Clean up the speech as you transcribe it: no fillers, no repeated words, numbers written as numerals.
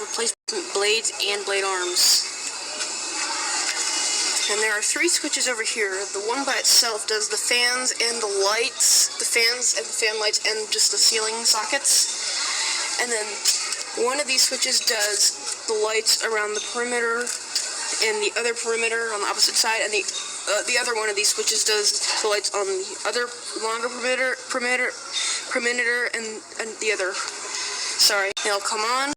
replacement blades and blade arms. And there are 3 switches over here. The one by itself does the fans and the lights, the fans and the fan lights and just the ceiling sockets. And then one of these switches does the lights around the perimeter and the other perimeter on the opposite side, and the other one of these switches does the lights on the other longer perimeter and the other. Sorry. They'll come on